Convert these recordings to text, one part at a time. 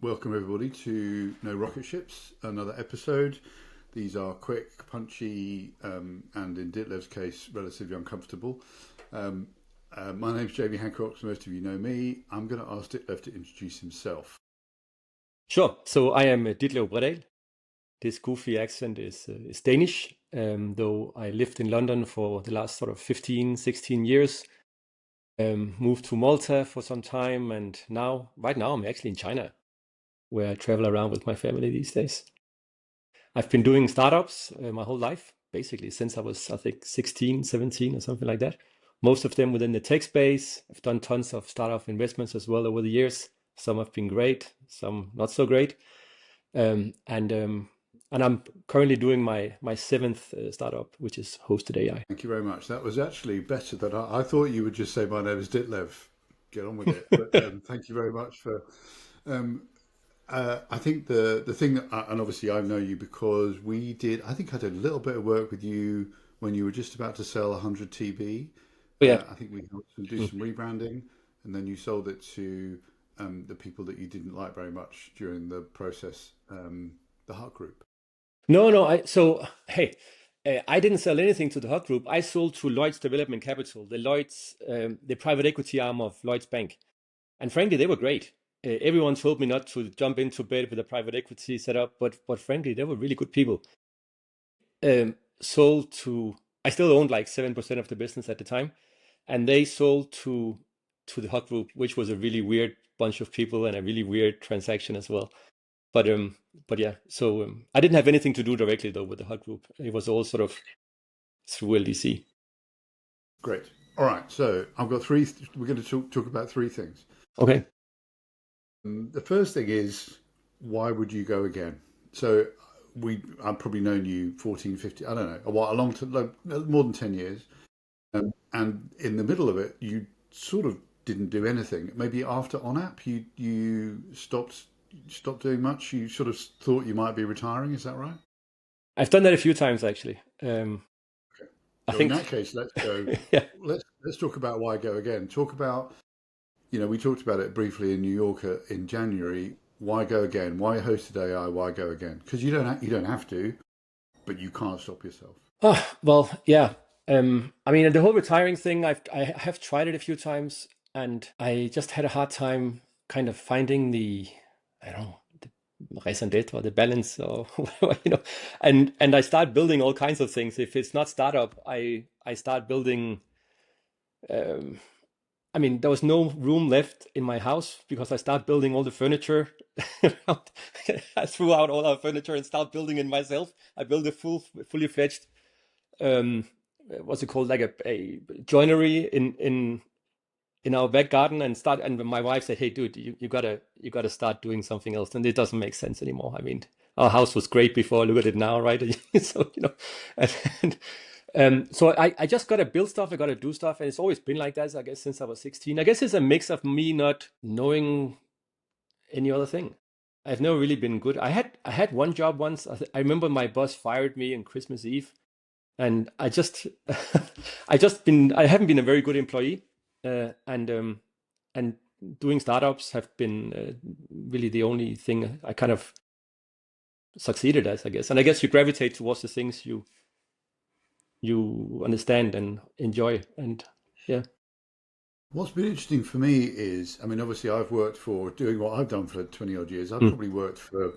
Welcome everybody to No Rocket Ships, another episode. These are quick, punchy, and in Ditlev's case, relatively uncomfortable. My name's Jamie Hancock, so most of you know me. I'm going to ask Ditlev to introduce himself. Sure. So I am Ditlev Bredahl. This goofy accent is Danish, though I lived in London for the last sort of 15, 16 years. Moved to Malta for some time, and right now, I'm actually in China, where I travel around with my family these days. I've been doing startups my whole life, basically since I was, I think, 16, 17 or something like that. Most of them within the tech space. I've done tons of startup investments as well over the years. Some have been great, some not so great. And I'm currently doing my seventh startup, which is hosted AI. Thank you very much. That was actually better than I thought you would just say, my name is Ditlev. Get on with it. But thank you very much for. Um, I think the thing that, and obviously I know you because I think I did a little bit of work with you when you were just about to sell 100 TB. But yeah, I think we helped them do some rebranding, and then you sold it to the people that you didn't like very much during the process, the Hut Group. no. I didn't sell anything to the Hut Group. I sold to Lloyd's Development Capital, the private equity arm of Lloyd's Bank. And frankly, they were great. Everyone told me not to jump into bed with a private equity setup, but frankly, they were really good people. Sold to, I still owned like 7% of the business at the time, and they sold to the Hut Group, which was a really weird bunch of people and a really weird transaction as well. But yeah, so I didn't have anything to do directly though with the Hut Group. It was all sort of through LDC. Great. All right. So I've got three. We're going to talk about three things. Okay. The first thing is, why would you go again? So I've probably known you 14, 15, I don't know, a long time, like, more than 10 years. And in the middle of it, you sort of didn't do anything. Maybe after OnApp, you stopped doing much. You sort of thought you might be retiring. Is that right? I've done that a few times actually. Okay. I So in think, that case, let's go. yeah. Let's talk about why go again. Talk about, we talked about it briefly in New York in January. Why go again? Why hosted AI? Why go again? Because you don't have to, but you can't stop yourself. Oh, well, yeah. I mean, the whole retiring thing, I have tried it a few times, and I just had a hard time kind of finding I don't know, the raison d'être or the balance, or and I start building all kinds of things. If it's not startup, I start building. Um, I mean, there was no room left in my house because I start building all the furniture. I threw out all our furniture and start building it myself. I built a fully fledged um, what's it called, like a joinery in our back garden, and my wife said, hey dude, you gotta start doing something else, and it doesn't make sense anymore. I mean, our house was great before, look at it now, right? So so I just gotta build stuff, I gotta do stuff, and it's always been like that, I guess, since I was 16. I guess it's a mix of me not knowing any other thing. I've never really been good. I had one job once. I remember my boss fired me on Christmas Eve, and I haven't been a very good employee, and doing startups have been really the only thing I kind of succeeded as, I guess. And I guess you gravitate towards the things you understand and enjoy, and yeah. What's been interesting for me is, I mean, obviously, I've worked for doing what I've done for 20 odd years. I've Mm. probably worked for,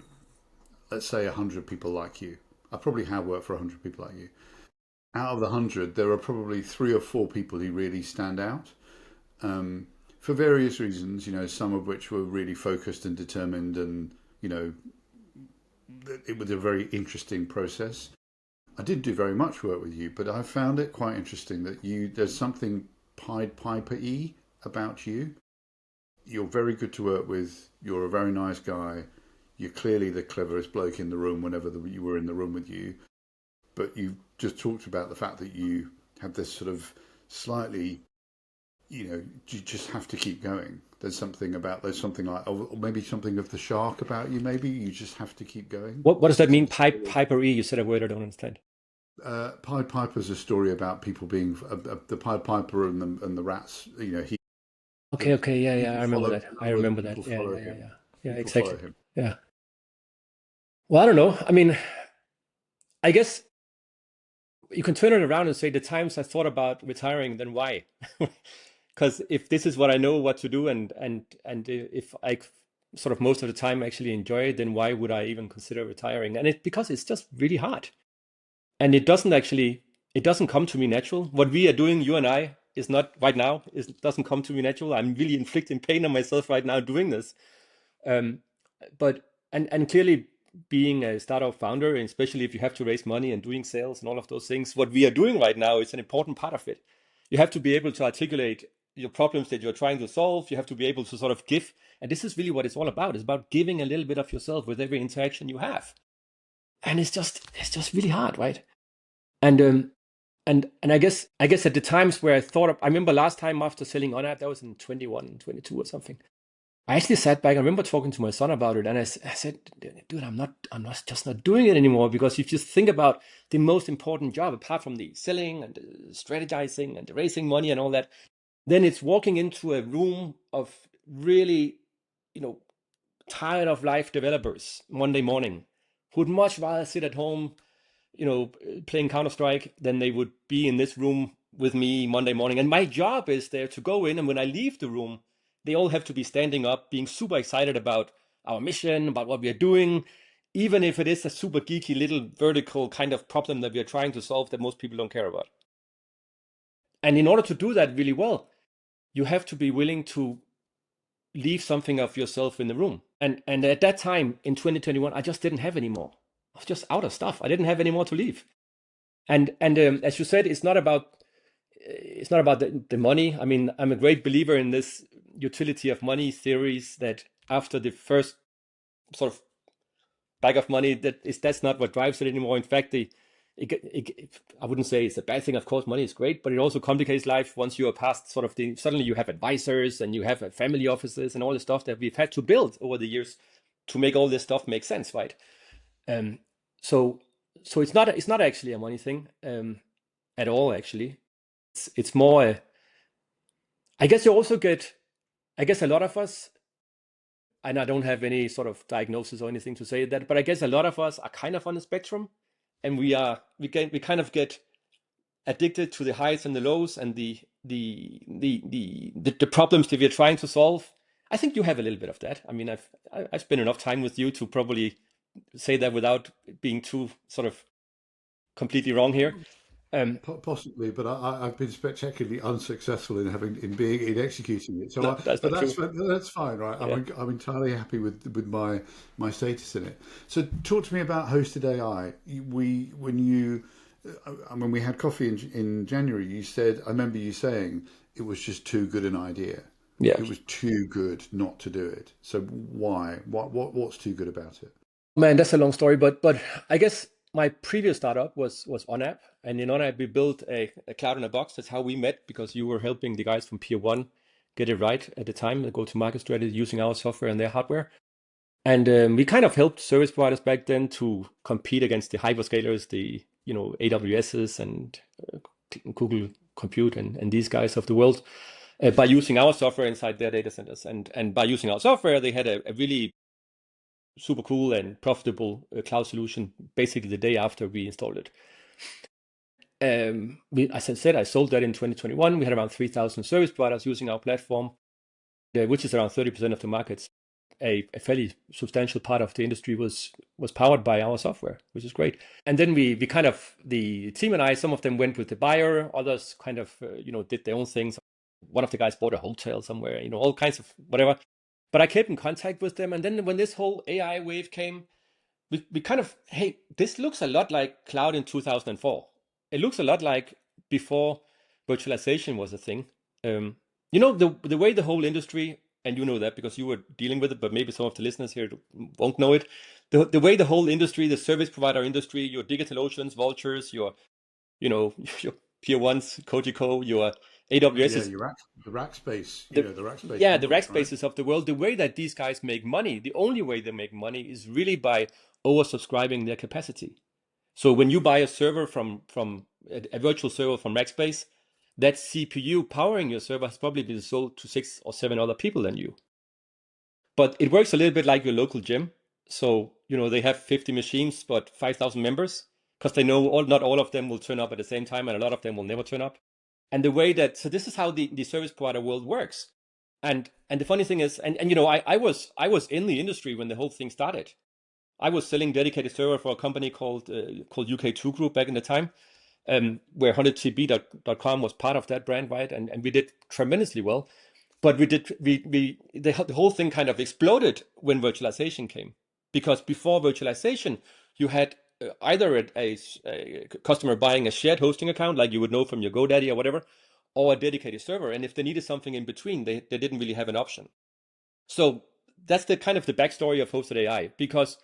let's say, 100 people like you. I probably have worked for 100 people like you. Out of the 100, there are probably three or four people who really stand out for various reasons, some of which were really focused and determined, and, it was a very interesting process. I didn't do very much work with you, but I found it quite interesting that there's something Pied Piper-y about you. You're very good to work with. You're a very nice guy. You're clearly the cleverest bloke in the room whenever you were in the room with you. But you just talked about the fact that you have this sort of slightly, you just have to keep going. There's something like, or maybe something of the shark about you. Maybe you just have to keep going. What does that mean? Piper E? You said a word I don't understand. Pied Piper's a story about people being the Pied Piper and the rats. Okay, yeah, People I remember follow that. I other remember that. people Yeah, follow yeah, yeah, him. yeah. Yeah, People follow exactly. him. Yeah. Well, I don't know. I mean, I guess you can turn it around and say the times I thought about retiring, then why? Because if this is what I know what to do, and if I sort of most of the time actually enjoy it, then why would I even consider retiring? And it because it's just really hard, and it doesn't come to me natural. What we are doing, you and I, is not right now. It doesn't come to me natural. I'm really inflicting pain on myself right now doing this. Um, but and clearly being a startup founder, and especially if you have to raise money and doing sales and all of those things, what we are doing right now is an important part of it. You have to be able to articulate your problems that you're trying to solve. You have to be able to sort of give, and this is really what it's all about. It's about giving a little bit of yourself with every interaction you have, and it's just really hard, right? And and I guess at the times where I remember last time after selling on app, that was in 21, 22 or something. I actually sat back. I remember talking to my son about it, and I said, "Dude, I'm not just not doing it anymore because if you think about the most important job, apart from the selling and the strategizing and the raising money and all that, then it's walking into a room of really, you know, tired of life developers Monday morning who'd much rather sit at home, playing Counter-Strike than they would be in this room with me Monday morning. And my job is there to go in, and when I leave the room, they all have to be standing up, being super excited about our mission, about what we are doing, even if it is a super geeky little vertical kind of problem that we are trying to solve that most people don't care about. And in order to do that really well, you have to be willing to leave something of yourself in the room. And at that time in 2021, I just didn't have any more. I was just out of stuff. I didn't have any more to leave. And as you said, it's not about the money. I mean, I'm a great believer in this utility of money theories that after the first sort of bag of money, that's not what drives it anymore. In fact, I wouldn't say it's a bad thing. Of course, money is great, but it also complicates life once you are past sort of suddenly you have advisors and you have family offices and all the stuff that we've had to build over the years to make all this stuff make sense, right? Um, so so it's not actually a money thing at all. Actually, it's more. I guess you also get. I guess a lot of us, and I don't have any sort of diagnosis or anything to say that, but I guess a lot of us are kind of on the spectrum, and we kind of get addicted to the highs and the lows and the problems that we're trying to solve. I think you have a little bit of that. I mean, I've spent enough time with you to probably say that without being too sort of completely wrong here. Um, Possibly, but I've been spectacularly unsuccessful in executing it. no, that's But not true. that's fine, right? Yeah. I'm entirely happy with my status in it. So talk to me about hosted AI. When we had coffee in January, you said I remember you saying it was just too good an idea. Yeah. It was too good not to do it. So why? What's too good about it? Man, that's a long story, but I guess my previous startup was OnApp, and in OnApp we built a cloud in a box. That's how we met because you were helping the guys from Pier One get it right at the time, the go-to-market strategy using our software and their hardware. And we kind of helped service providers back then to compete against the hyperscalers, the AWSs and Google Compute and these guys of the world by using our software inside their data centers. And by using our software, they had a really super cool and profitable cloud solution basically the day after we installed it. As I said, I sold that in 2021. We had around 3,000 service providers using our platform, which is around 30% of the markets. A fairly substantial part of the industry was powered by our software, which is great. And then we kind of, the team and I, some of them went with the buyer, others kind of did their own things. One of the guys bought a hotel somewhere, all kinds of whatever. But I kept in contact with them. And then when this whole AI wave came, we kind of, hey, this looks a lot like cloud in 2004. It looks a lot like before virtualization was a thing. The way the whole industry, and you know that because you were dealing with it, but maybe some of the listeners here won't know it. The way the whole industry, the service provider industry, your DigitalOceans, Vultures, your Tier Ones, Cogeco, your Yeah, AWSs, the rack space, the the rack space yeah, the rack models, right? spaces of the world, the way that these guys make money, the only way they make money is really by oversubscribing their capacity. So when you buy a server from a virtual server from Rackspace, that CPU powering your server has probably been sold to 6 or 7 other people than you. But it works a little bit like your local gym. So, they have 50 machines, but 5,000 members, because they know not all of them will turn up at the same time, and a lot of them will never turn up. And so this is how the service provider world works. And the funny thing is, I was in the industry when the whole thing started. I was selling dedicated server for a company called UK2 Group back in the time, where 100cb.com was part of that brand, right? And we did tremendously well. But the whole thing kind of exploded when virtualization came, because before virtualization, you had either a customer buying a shared hosting account, like you would know from your GoDaddy or whatever, or a dedicated server. And if they needed something in between, they didn't really have an option. So that's the kind of the backstory of hosted AI, because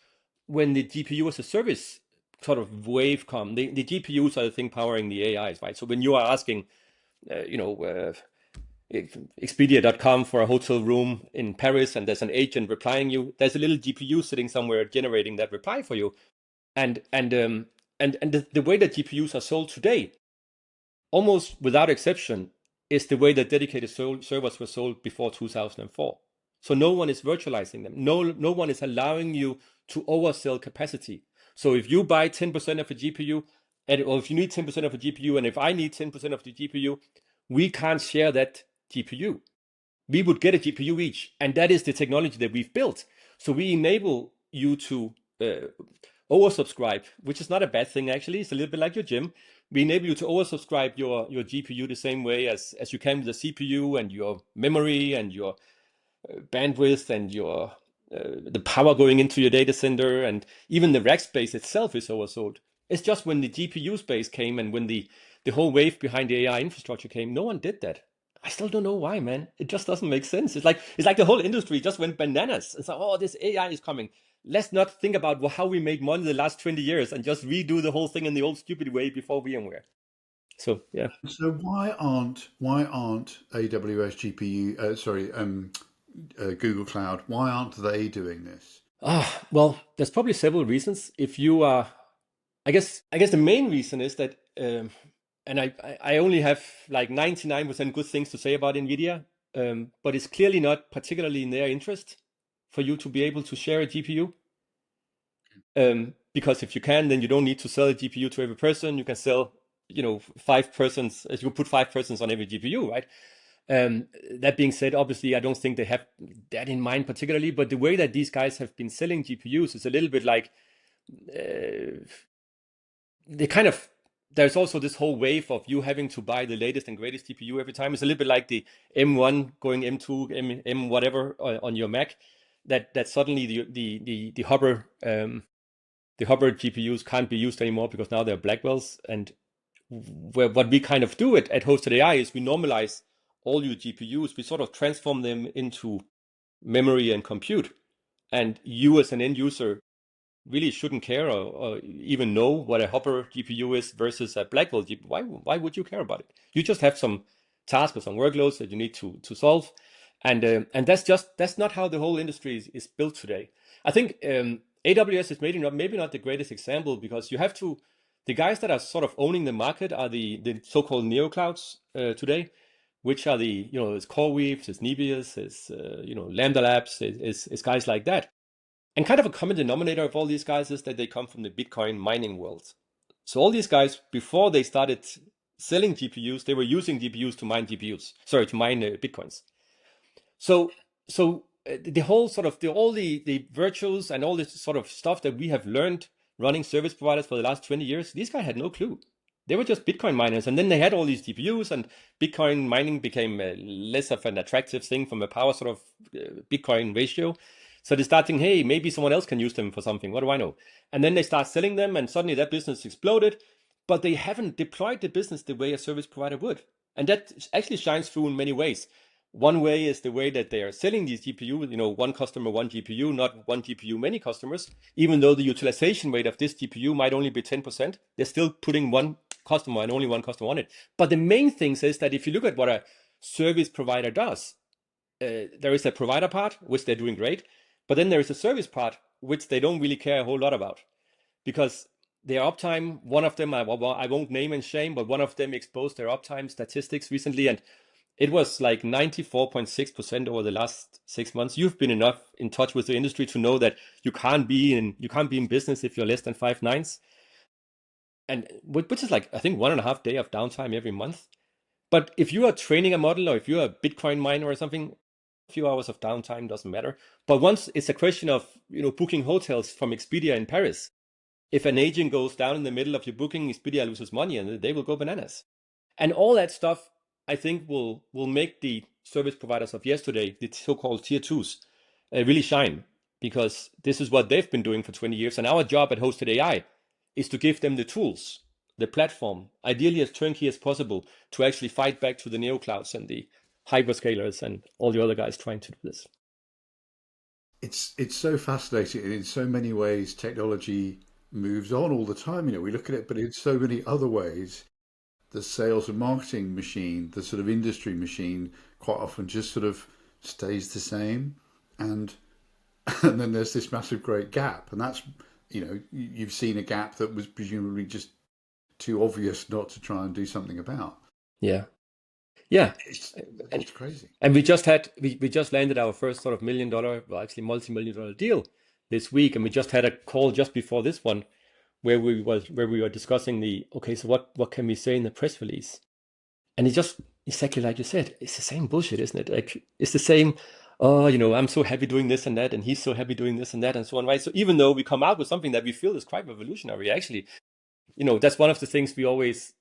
when the GPU as a service sort of wave come, the GPUs are the thing powering the AIs, right? So when you are asking, Expedia.com for a hotel room in Paris, and there's an agent replying you, there's a little GPU sitting somewhere generating that reply for you. And the way that GPUs are sold today, almost without exception, is the way that dedicated servers were sold before 2004. So no one is virtualizing them. No one is allowing you to oversell capacity. So if you buy 10% of a GPU, or if you need 10% of a GPU, and if I need 10% of the GPU, we can't share that GPU. We would get a GPU each, and that is the technology that we've built. So we enable you to oversubscribe, which is not a bad thing, actually. It's a little bit like your gym. We enable you to oversubscribe your GPU the same way as you can with the CPU and your memory and your bandwidth and your the power going into your data center, and even the rack space itself is oversold. It's just when the GPU space came and when the whole wave behind the AI infrastructure came, no one did that. I still don't know why, man. It just doesn't make sense. It's like the whole industry just went bananas. It's like, oh, this AI is coming. Let's not think about how we made money the last 20 years and just redo the whole thing in the old stupid way before VMware. So yeah. So why aren't AWS GPU Google Cloud, why aren't they doing this? Well, there's probably several reasons. If you are, I guess the main reason is that, and I only have like 99% good things to say about NVIDIA, but it's clearly not particularly in their interest for you to be able to share a GPU. Because if you can, then you don't need to sell a GPU to every person. You can sell, 5 persons, you put 5 persons on every GPU, right? That being said, obviously, I don't think they have that in mind particularly, but the way that these guys have been selling GPUs is a little bit like they kind of. There's also this whole wave of you having to buy the latest and greatest GPU every time. It's a little bit like the M1 going M2, M whatever on your Mac. That suddenly the Hopper GPUs can't be used anymore because now they're Blackwells. And what we kind of do at Hosted AI is we normalize all your GPUs. We sort of transform them into memory and compute. And you as an end user really shouldn't care or even know what a Hopper GPU is versus a Blackwell GPU. Why would you care about it? You just have some tasks or some workloads that you need to solve. And that's not how the whole industry is built today. I think AWS is maybe not the greatest example, because the guys that are sort of owning the market are the so-called neoclouds today, which are it's CoreWeave, it's Nebius, it's Lambda Labs, it's guys like that. And kind of a common denominator of all these guys is that they come from the Bitcoin mining world. So all these guys, before they started selling GPUs, they were using GPUs to mine Bitcoins. So the whole sort of all the virtuals and all this sort of stuff that we have learned running service providers for the last 20 years, these guys had no clue. They were just Bitcoin miners, and then they had all these GPUs, and Bitcoin mining became less of an attractive thing from a power sort of Bitcoin ratio. So they're starting, hey, maybe someone else can use them for something. What do I know? And then they start selling them, and suddenly that business exploded. But they haven't deployed the business the way a service provider would. And that actually shines through in many ways. One way is the way that they are selling these GPU, one customer, one GPU, not one GPU, many customers. Even though the utilization rate of this GPU might only be 10%, they're still putting one customer and only one customer on it. But the main thing is that if you look at what a service provider does, there is a provider part, which they're doing great. But then there is a service part, which they don't really care a whole lot about. Because their uptime, one of them, I won't name and shame, but one of them exposed their uptime statistics recently, and It was like 94.6% over the last 6 months. You've been enough in touch with the industry to know that you can't be in business if you're less than five nines, and which is like I think 1.5 day of downtime every month. But if you are training a model or if you're a Bitcoin miner or something, a few hours of downtime doesn't matter. But once it's a question of booking hotels from Expedia in Paris, if an agent goes down in the middle of your booking, Expedia loses money and they will go bananas. And all that stuff, I think, will make the service providers of yesterday, the so-called tier twos, really shine, because this is what they've been doing for 20 years. And our job at Hosted AI is to give them the tools, the platform, ideally as turnkey as possible, to actually fight back to the neoclouds and the hyperscalers and all the other guys trying to do this. It's so fascinating, and in so many ways, technology moves on all the time. We look at it, but in so many other ways, the sales and marketing machine, the sort of industry machine, quite often just sort of stays the same, and and then there's this massive great gap, and that's you've seen a gap that was presumably just too obvious not to try and do something about. Yeah. Yeah. It's And it's crazy. and we just landed our first sort of $1 million, well, actually multi-million-dollar deal this week, and we just had a call just before this one where we were discussing okay, so what can we say in the press release? And it's just exactly like you said, it's the same bullshit, isn't it? Like it's the same, oh, I'm so happy doing this and that, and he's so happy doing this and that, and so on, right? So even though we come out with something that we feel is quite revolutionary, actually, that's one of the things we always,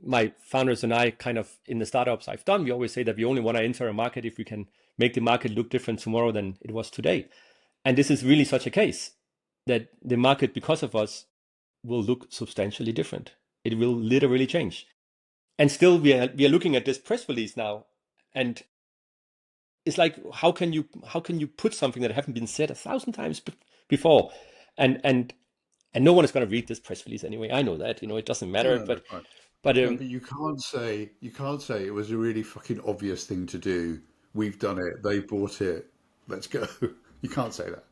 my founders and I, kind of in the startups I've done, we always say that we only want to enter a market if we can make the market look different tomorrow than it was today. And this is really such a case that the market, because of us, will look substantially different. It will literally change. And still, we are looking at this press release now, and it's like, how can you put something that haven't been said 1,000 times before, and and and no one is going to read this press release anyway. I know that, it doesn't matter, No, but that's right. but No, but you can't say it was a really fucking obvious thing to do. We've done it. They bought it. Let's go. You can't say that.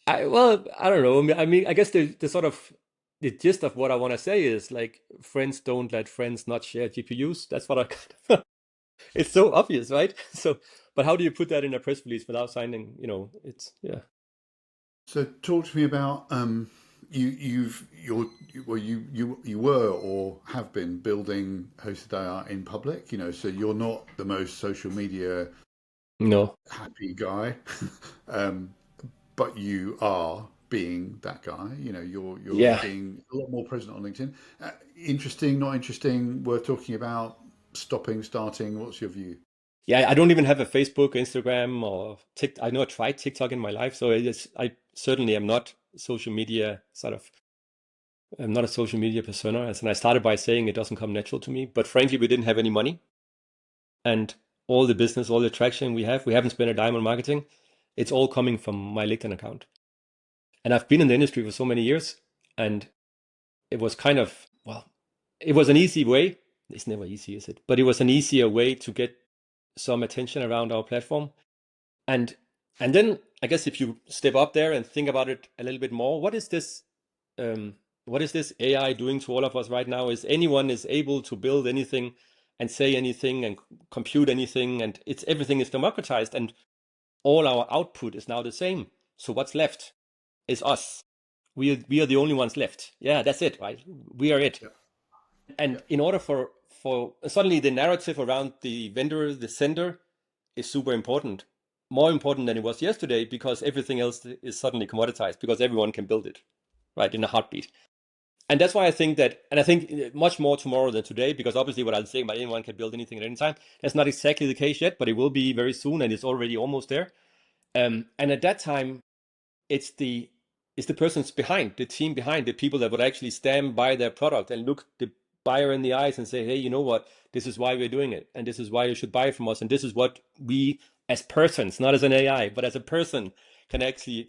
I don't know. I guess the sort of the gist of what I want to say is like, friends don't let friends not share GPUs. That's what I kind of, it's so obvious, right? So, but how do you put that in a press release without signing? It's yeah. So talk to me about you were or have been building hosted AI in public. So you're not the most social media No. happy guy, um, but you are being that guy. You're Yeah. being a lot more present on LinkedIn. Interesting, not interesting, worth talking about. Stopping, starting. What's your view? Yeah, I don't even have a Facebook, Instagram, or TikTok. I know I tried TikTok in my life, so I certainly am not social media sort of. I'm not a social media persona, and I started by saying it doesn't come natural to me. But frankly, we didn't have any money, and all the business, all the traction we haven't spent a dime on marketing. It's all coming from my LinkedIn account, and I've been in the industry for so many years, and it was kind of, well, it was an easy way. It's never easy, is it? But it was an easier way to get some attention around our platform. And and then I guess if you step up there and think about it a little bit more, um, what is this AI doing to all of us right now? Is anyone is able to build anything and say anything and compute anything, and everything is democratized, and all our output is now the same. So what's left is us. We are the only ones left. Yeah, that's it, right? We are it. Yeah, yeah. And in order for suddenly the narrative around the vendor, the sender, is super important, more important than it was yesterday, because everything else is suddenly commoditized because everyone can build it, right, in a heartbeat. And that's why I think that, and I think much more tomorrow than today, because obviously what I'm saying about anyone can build anything at any time, that's not exactly the case yet, but it will be very soon, and it's already almost there. And at that time, it's the persons behind, the team behind, the people that would actually stand by their product and look the buyer in the eyes and say, hey, you know what, this is why we're doing it, and this is why you should buy from us, and this is what we as persons, not as an AI, but as a person, can actually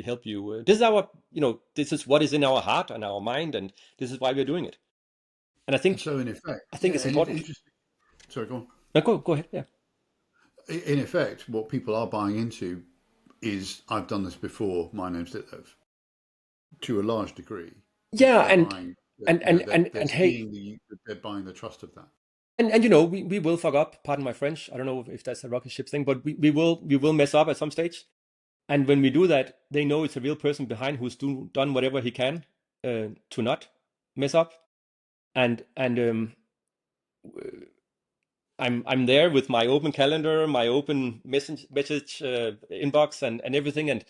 help you. This is this is what is in our heart and our mind, and this is why we're doing it. And I And think so, in effect, I think yeah, it's and it's important. interesting. Sorry, go on. No, go ahead. Yeah. In effect, what people are buying into is I've done this before. My name's Ditlev. To a large degree, Yeah, they're and buying. and You know, and they're and they're and hey, seeing they're buying the trust of that. And you know, we will fuck up, pardon my French. I don't know if that's a rocket ship thing, but we will mess up at some stage. And when we do that, they know it's a real person behind who's done whatever he can to not mess up. And I'm there with my open calendar, my open message inbox, and everything. And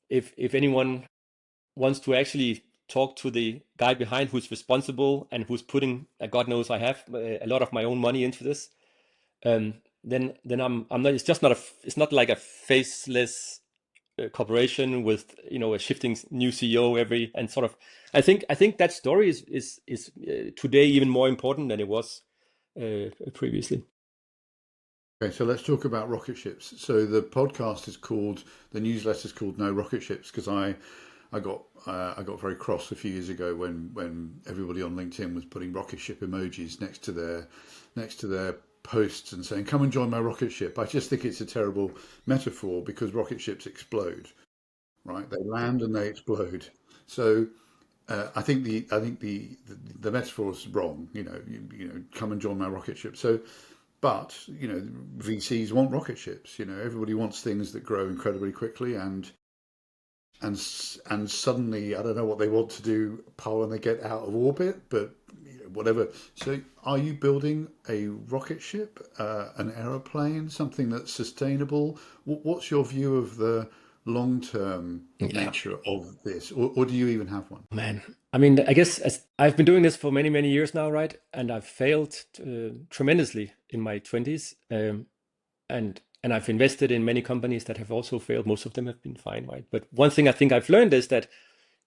if anyone wants to actually talk to the guy behind who's responsible and who's putting, God knows I have a lot of my own money into this, then I'm not. It's just not a. It's not like a faceless corporation with a shifting new CEO every and sort of. I think that story is today even more important than it was previously. Okay, so let's talk about rocket ships. So the newsletter is called No Rocket Ships because I got very cross a few years ago when everybody on LinkedIn was putting rocket ship emojis next to their posts and saying, "Come and join my rocket ship." I just think it's a terrible metaphor because rocket ships explode, right? They land and they explode. So I think the metaphor is wrong. Come and join my rocket ship. So, but VCs want rocket ships. Everybody wants things that grow incredibly quickly, and suddenly I don't know what they want to do when they get out of orbit, but whatever. So, are you building a rocket ship, an aeroplane, something that's sustainable? What's your view of the long-term Yeah, nature of this, or do you even have one? man. I mean, I guess as I've been doing this for many, many years now, right? And I've failed tremendously in my 20s. And I've invested in many companies that have also failed. Most of them have been fine, right? But one thing I think I've learned is that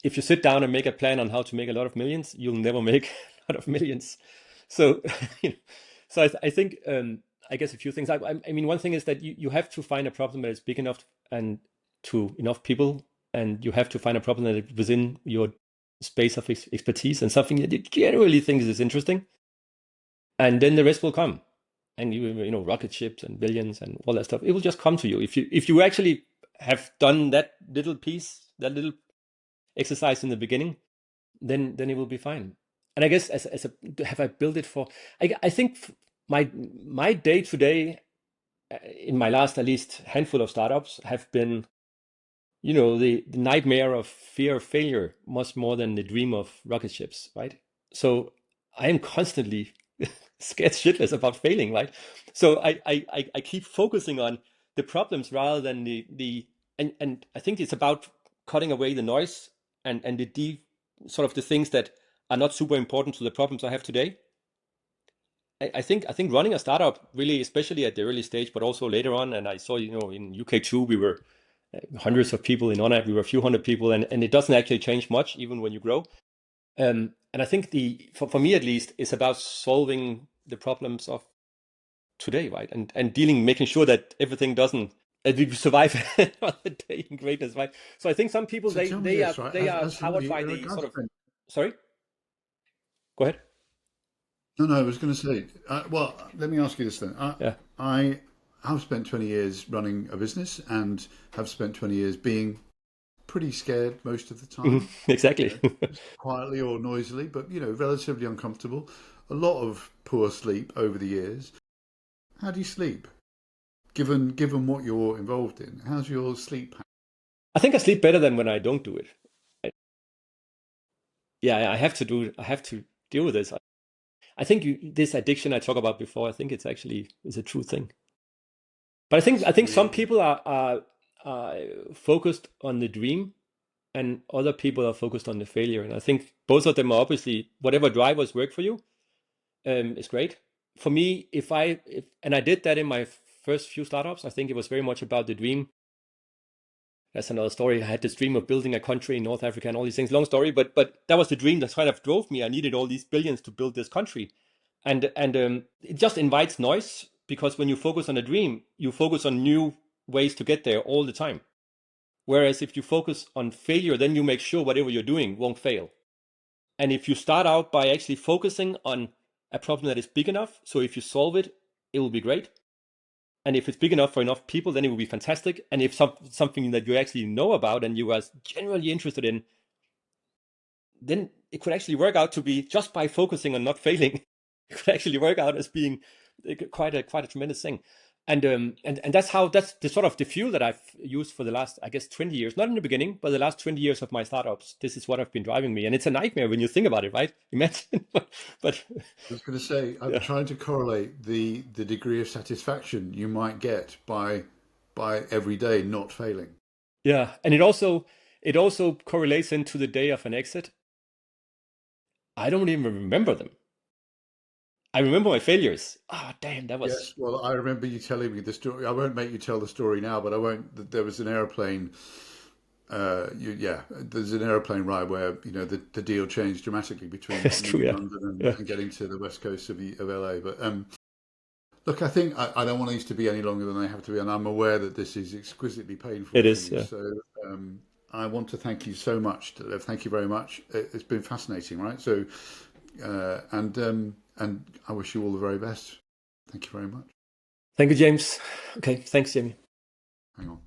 if you sit down and make a plan on how to make a lot of millions, you'll never make a lot of millions. So, you know, so I think I guess a few things. I mean, one thing is that you have to find a problem that is big enough and to enough people, and you have to find a problem that is within your space of expertise and something that you generally think is interesting, and then the rest will come. And rocket ships and billions and all that stuff, it will just come to you if you actually have done that little piece, that little exercise in the beginning, then it will be fine. And I guess as a have I built it for? I think my day to day in my last at least handful of startups have been the nightmare of fear of failure much more than the dream of rocket ships, right? So I am constantly scared shitless about failing, right? So I keep focusing on the problems rather than the and I think it's about cutting away the noise and the deep sort of the things that are not super important to the problems I have today. I think running a startup really, especially at the early stage, but also later on, and I saw in UK2 we were hundreds of people. In ONAP we were a few hundred people, and it doesn't actually change much even when you grow. And I think for me at least, it's about solving the problems of today, right? And making sure that everything doesn't that we survive another day in greatness, right? So I think some people So they tell me they are this, right? they are As powered somebody, by in the sort regards of to sorry, go ahead. no, no, I was going to say, well, let me ask you this then. Yeah. I have spent 20 years running a business and have spent 20 years being pretty scared most of the Mhm. time, Exactly. quietly or noisily, but relatively uncomfortable. A lot of poor sleep over the years. How do you sleep? Given what you're involved in, how's your sleep? I think I sleep better than when I don't do it. Yeah, I have to deal with this. I think this addiction I talked about before, I think it's actually is a true thing. But I think some Yeah. people are focused on the dream, and other people are focused on the failure. And I think both of them are obviously whatever drivers work for you is great. For me, if and I did that in my first few startups, I think it was very much about the dream. That's another story. I had this dream of building a country in North Africa and all these things. Long story, but that was the dream that kind of drove me. I needed all these billions to build this country, and it just invites noise because when you focus on a dream, you focus on new ways to get there all the time. Whereas if you focus on failure, then you make sure whatever you're doing won't fail. And if you start out by actually focusing on a problem that is big enough, so if you solve it, it will be great. And if it's big enough for enough people, then it will be fantastic. And if something that you actually know about and you are generally interested in, then it could actually work out to be just by focusing on not failing. could actually work out as being quite a tremendous thing. And that's the sort of the fuel that I've used for the last, I guess, 20 years. Not in the beginning, but the last 20 years of my startups. This is what have been driving me, and it's a nightmare when you think about it, right? Imagine, but I was going to say, I'm yeah, trying to correlate the degree of satisfaction you might get by every day not failing. yeah, and it also correlates into the day of an exit. I don't even remember them. I remember my failures. Ah, damn, that was Yes, well, I remember you telling me the story. I won't make you tell the story now, but I won't. There was an airplane. There's an airplane ride where the deal changed dramatically between that's true. leaving Yeah, London yeah, and getting to the west coast of LA. But look, I think I don't want these to be any longer than they have to be, and I'm aware that this is exquisitely painful it for is. you. Yeah, So I want to thank you so much, Ditlev. Thank you very much. It's been fascinating, right? So and I wish you all the very best. Thank you very much. thank you, James. Okay, thanks, Jamie. Hang on.